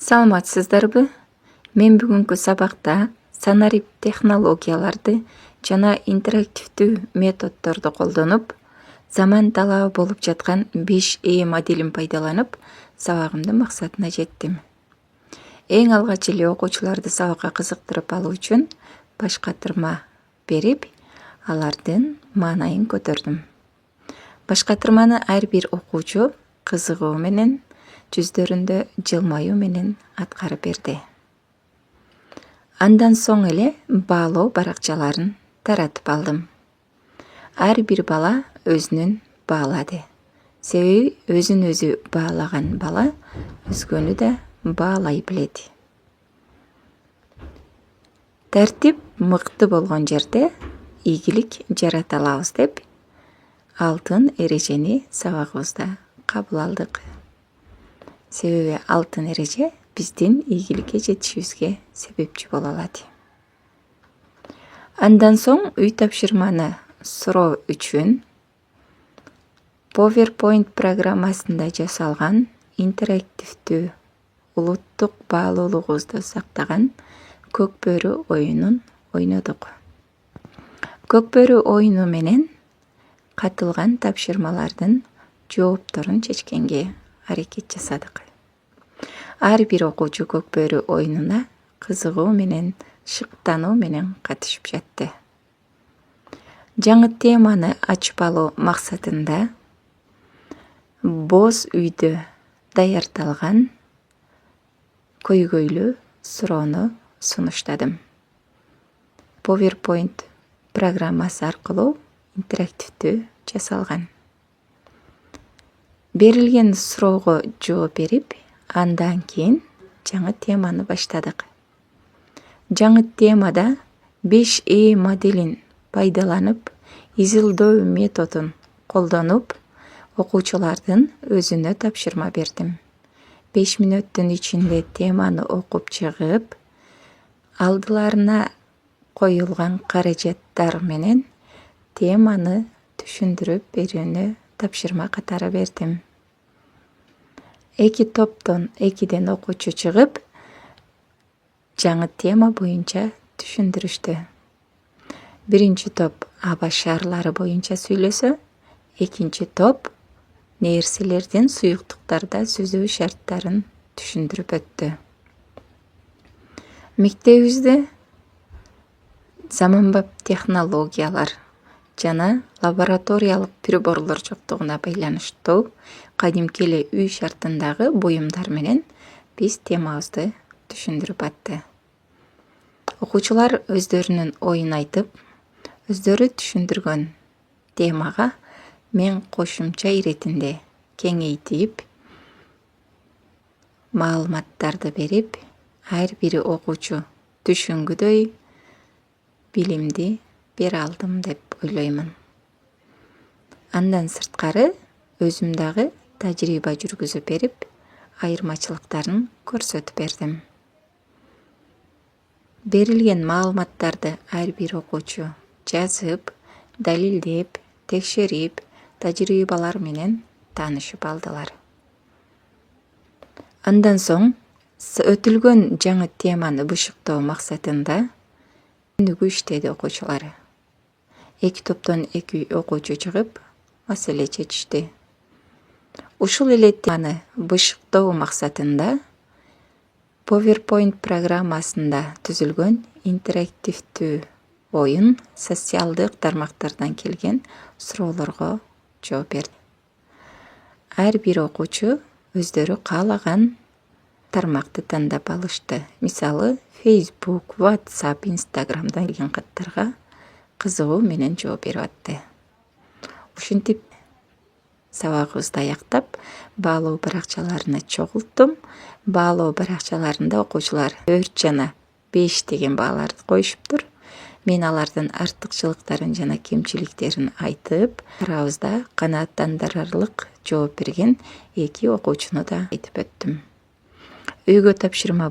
Саламатсыздарбы? Мен бүгүнкү сабакта санарип технологияларды жана интерактивдүү методдорду колдонуп, заман талабы болуп жаткан 5E моделин пайдаланып, сабагымдын максатына жеттим. Эң алгач эле окуучуларды сабакка кызыктырып алуу үчүн башкатырма берип, алардын маанайын көтөрдүм. Башкатырманы ар бир окуучу кызыгуу менен, жүздөрүндө жылмаюу менен аткарып берди. Андан соң эле баалоо баракчаларын таратып алдым. Ар бир бала өзүнүн баалады. Себеби өзүн өзү баалаган бала өзгөнү да баалай билет. Тартип мыкты болгон жерде ийгилик жарата алабыз деп, алтын эрежени сабагыбызда кабыл алдык. Себеби алтын эреже биздин ийгиликке жетишибизге себепчи боло алат. Андан соң үй тапшырманы суроо үчүн PowerPoint программасында жасалган интерактивдүү улуттук баалуулугубузду сактаган көкбөрү оюнун ойнодук. Көкбөрү оюну менен катылган тапшырмалардын жоопторун чечкенге аракет жасадык. Ар бир окуучу көкбөрү оюнуна кызыгуу менен, шыктануу менен катышып жатты. Жаңы теманы ачып алуу максатында боз үйдө даярдалган көйгөйлүү суроону сунуштадым. PowerPoint программасы аркылуу интерактивдүү жасалган. Берилген суроого жооп берип, андан кийин жаңы теманы баштадык. Жаңы темада 5E моделин пайдаланып, изилдөө методун колдонуп, окуучулардын өзүнө тапшырма бердим. 5 мүнөттүн ичинде теманы окуп чыгып, алдыларына коюлган каражаттар менен теманы түшүндүрүп берүүнү тапшырма катары бердим. 2 топтон 2ден окуучу чыгып, жаңы тема боюнча түшүндүрүштү. Биринчи топ аба шарлары боюнча сүйлөсө, экинчи топ нерселердин суюктуктарда сүзүү шарттарын түшүндүрүп өттү. Мектебибизде заманбап технологиялар жана лабораториялык приборлор жоктугуна байланыштуу кадимки эле үй шартындагы буюмдар менен биз темабызды түшүндүрүп атты. Окуучулар өздөрүнүн оюн айтып, өздөрү түшүндүргөн темага мен кошумча иретинде кеңейтип, маалыматтарды берип, ар бир окуучу түшүнгүдөй билимди бере алдым деп ойлоймун. Андан сырткары өзүм дагы тажрыйба жүргүзүп берип, айырмачылыктарын көрсөтүп бердим. Берилген маалыматтарды ар бир окуучу жазып, далилдеп, текшерип, тажрыйбалар менен таанышып алдылар. Андан соң өтүлгөн жаңы теманы бышыктоо максатында өнүгүү иштеди окуучулар. 2 топтон 2 окуучу чыгып, маселе чечишти. Ушул эле теманы бышыктоо максатында PowerPoint программасында түзүлгөн интерактивдүү оюн социалдык тармактардан келген суроолорго жооп берди. Ар бир окуучу өздөрү каалаган тармакты тандап алышты. Мисалы, Facebook, WhatsApp, Instagramдан келген каттарга кызыгуу менен жооп берип атты. Ушинтип сабагыбызды аяктап, баалоо баракчаларына чогулттум. Баалоо баракчаларында окуучулар 4 жана 5 деген бааларды коюшуптур. Мен алардын артыкчылыктарын жана кемчиликтерин айтып, арабызда канааттандырарлык жооп берген 2 окуучуну да айтып өттүм. Үйгө тапшырма